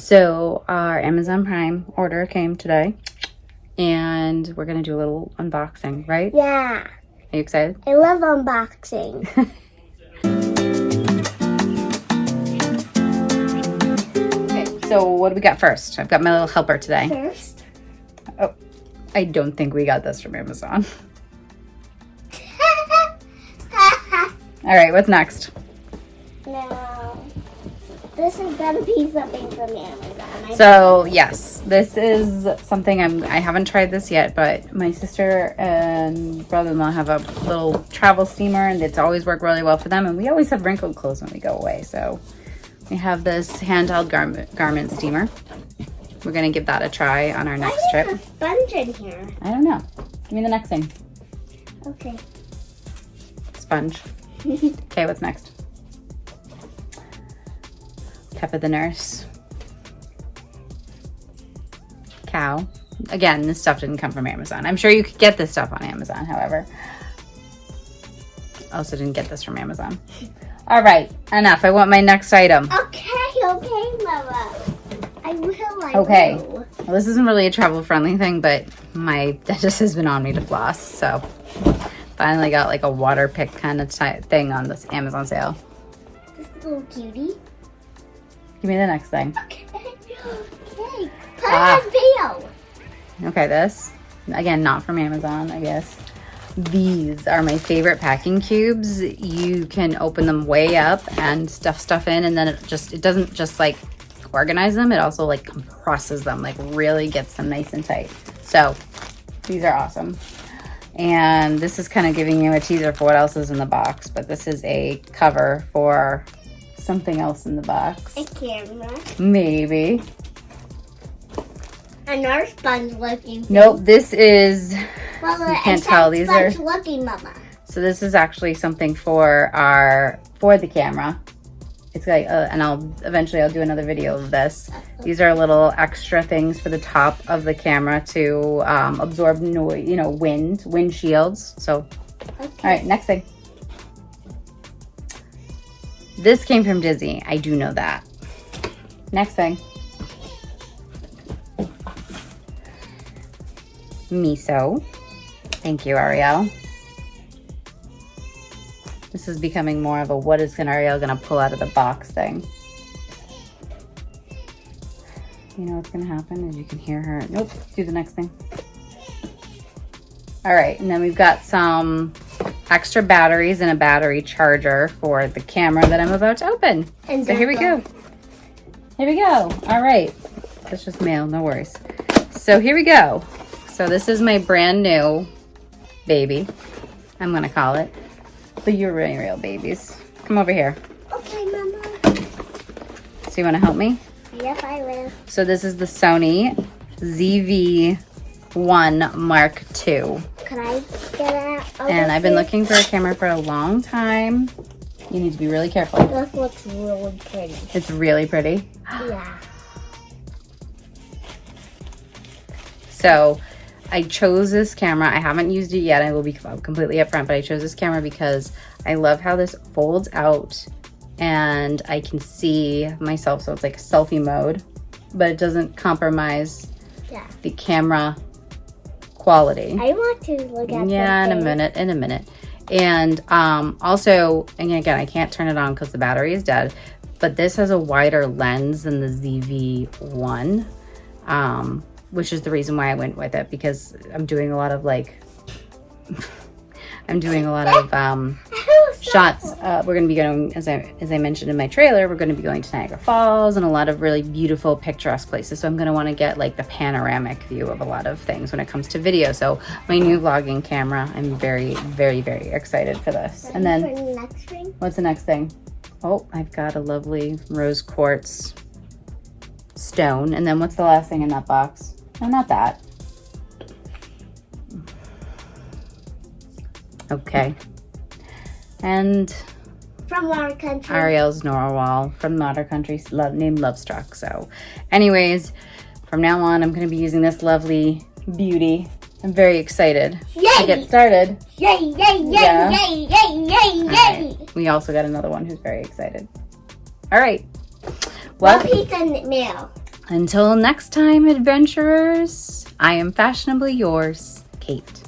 So our Amazon Prime order came today, and we're gonna do a little unboxing, right? Yeah. Are you excited? I love unboxing. Okay, so what do we got first? I've got my little helper today. First. Oh, I don't think we got this from Amazon. All right, what's next? No. This is gonna be something from Amazon. So yes, this is something I haven't tried this yet, but my sister and brother-in-law have a little travel steamer, and it's always worked really well for them. And we always have wrinkled clothes when we go away, so we have this handheld garment steamer. We're gonna give that a try on our next trip. Why is there a sponge in here? I don't know. Give me the next thing. Okay. Sponge. Okay, what's next? Peppa the nurse. Cow. Again, this stuff didn't come from Amazon. I'm sure you could get this stuff on Amazon, however. Also didn't get this from Amazon. All right, enough. I want my next item. Okay, Mama. I will. Okay. Well, this isn't really a travel-friendly thing, but my dentist has been on me to floss, so finally got like a water pick kind of thing on this Amazon sale. This little cutie. Give me the next thing. Okay. Put on video. Okay, this. Again, not from Amazon, I guess. These are my favorite packing cubes. You can open them way up and stuff in, and then it doesn't just like organize them. It also like compresses them, like really gets them nice and tight. So these are awesome. And this is kind of giving you a teaser for what else is in the box, but this is a cover for something else in the box. A camera. Maybe. Another sponge looking. Nope, this is, Mama, you can't tell, these are, sponge looking, Mama. so this is actually something for the camera. It's like, and I'll do another video of this. These are little extra things for the top of the camera to absorb noise, wind shields. So, Okay. all right, next thing. This came from Disney. I do know that. Next thing. Miso. Thank you, Ariel. This is becoming more of a what is Ariel gonna pull out of the box thing. You know what's gonna happen is you can hear her. Nope, do the next thing. All right, and then we've got some extra batteries and a battery charger for the camera that I'm about to open. And so here we go. Here we go. All right. That's just mail, no worries. So here we go. So this is my brand new baby, I'm gonna call it. But you're really real babies. Come over here. Okay, Mama. So you wanna help me? Yes, I will. So this is the Sony ZV-1 Mark II. Can I get out? And I've been looking for a camera for a long time. You need to be really careful. This looks really pretty. It's really pretty. Yeah. So I chose this camera. I haven't used it yet. I will be completely upfront, but I chose this camera because I love how this folds out and I can see myself. So it's like selfie mode, but it doesn't compromise the camera quality. I want to look at in a minute. And also, and again, I can't turn it on because the battery is dead, but this has a wider lens than the ZV-1, which is the reason why I went with it, because I'm doing a lot of shots. We're going to be going, as I mentioned in my trailer, we're going to be going to Niagara Falls and a lot of really beautiful picturesque places. So I'm going to want to get like the panoramic view of a lot of things when it comes to video. So my new vlogging camera, I'm very, very, very excited for this. And then what's the next thing? Oh, I've got a lovely rose quartz stone. And then what's the last thing in that box? No, not that. Okay. And from Water Country. Ariel's Norwal from Water Country named Lovestruck. So anyways, from now on, I'm going to be using this lovely beauty. I'm very excited to get started. Yay, yay, yay, Yeah. yay, yay, yay, yay. Right. We also got another one who's very excited. All right. Well, One piece in the mail. Until next time, adventurers, I am fashionably yours, Kate.